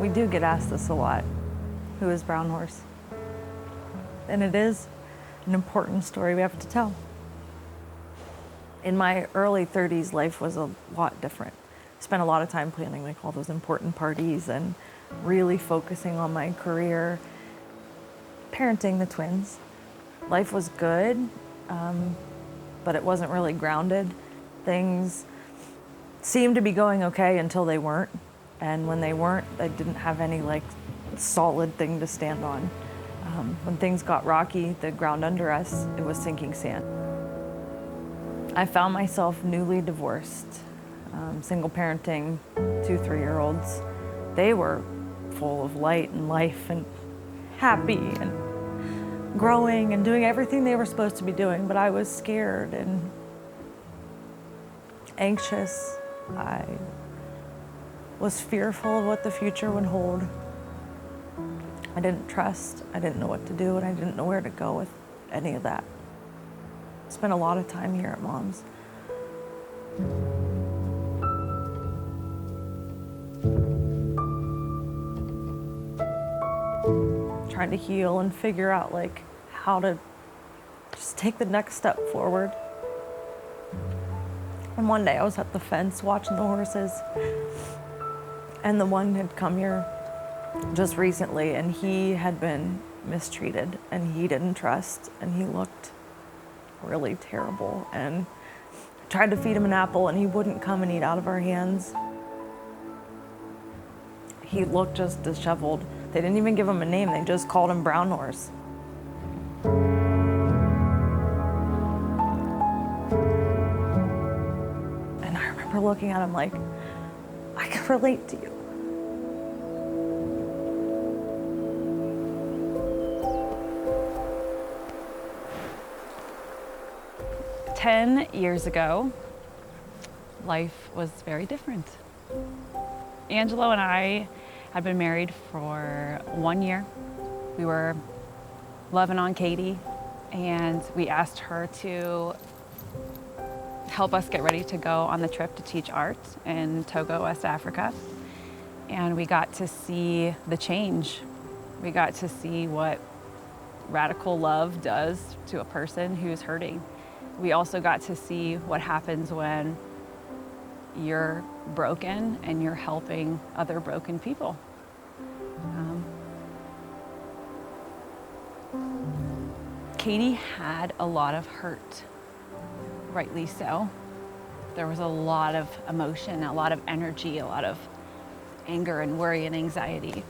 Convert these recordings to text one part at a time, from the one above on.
We do get asked this a lot. Who is Brown Horse? And it is an important story we have to tell. In my early 30s, life was a lot different. Spent a lot of time planning like all those important parties and really focusing on my career, parenting the twins. Life was good, but it wasn't really grounded. Things seemed to be going okay until they weren't. And when they weren't, I didn't have any like solid thing to stand on. When things got rocky, the ground under us, it was sinking sand. I found myself newly divorced, single parenting 2 3-year-olds. They were full of light and life and happy and growing and doing everything they were supposed to be doing, but I was scared and anxious. I was fearful of what the future would hold. I didn't trust, I didn't know what to do, and I didn't know where to go with any of that. Spent a lot of time here at Mom's. Trying to heal and figure out like how to just take the next step forward. And one day I was at the fence watching the horses, and the one had come here just recently, and he had been mistreated and he didn't trust, and he looked really terrible, and I tried to feed him an apple and he wouldn't come and eat out of our hands. He looked just disheveled. They didn't even give him a name, they just called him Brown Horse. And I remember looking at him like, I can relate to you. 10 years ago, life was very different. Angelo and I had been married for 1 year. We were loving on Katie, and we asked her to help us get ready to go on the trip to teach art in Togo, West Africa. And we got to see the change. We got to see what radical love does to a person who's hurting. We also got to see what happens when you're broken and you're helping other broken people. Katie had a lot of hurt, rightly so. There was a lot of emotion, a lot of energy, a lot of anger and worry and anxiety.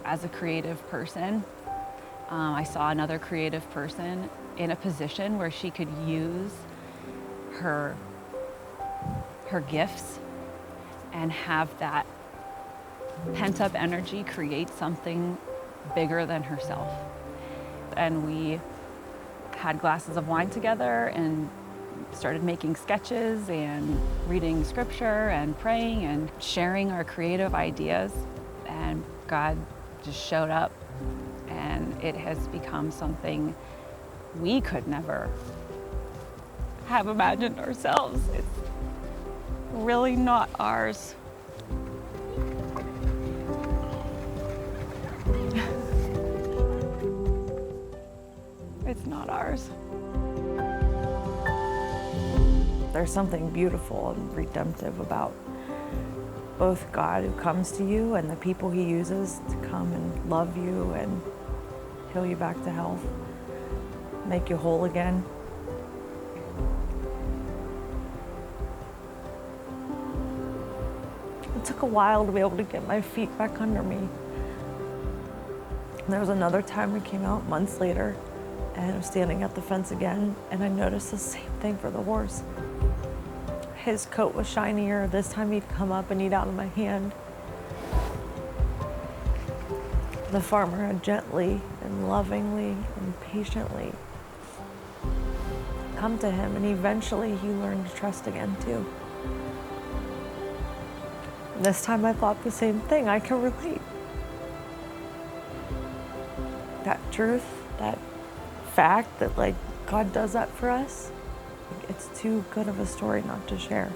As a creative person, I saw another creative person in a position where she could use her gifts and have that pent-up energy create something bigger than herself. And we had glasses of wine together and started making sketches and reading scripture and praying and sharing our creative ideas. And God just showed up, and it has become something we could never have imagined ourselves. It's really not ours. It's not ours. There's something beautiful and redemptive about both God who comes to you and the people he uses to come and love you and heal you back to health, make you whole again. It took a while to be able to get my feet back under me. And there was another time we came out months later, and I was standing at the fence again, and I noticed the same thing for the horse. His coat was shinier. This time he'd come up and eat out of my hand. The farmer had gently and lovingly and patiently come to him, and eventually he learned to trust again too. And this time I thought the same thing. I can relate. That truth, that fact that like God does that for us, it's too good of a story not to share.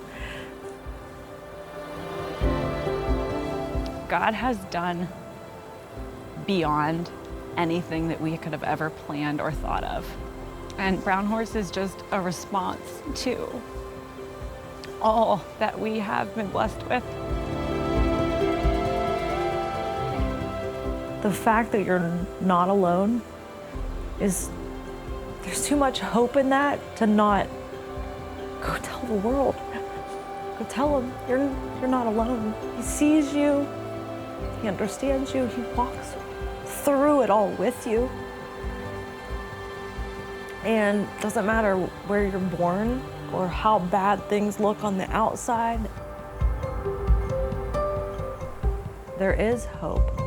God has done beyond anything that we could have ever planned or thought of. And Brown Horse is just a response to all that we have been blessed with. The fact that you're not alone there's too much hope in that to not go tell the world. Go tell him you're not alone. He sees you, he understands you, he walks through it all with you. And it doesn't matter where you're born or how bad things look on the outside, there is hope.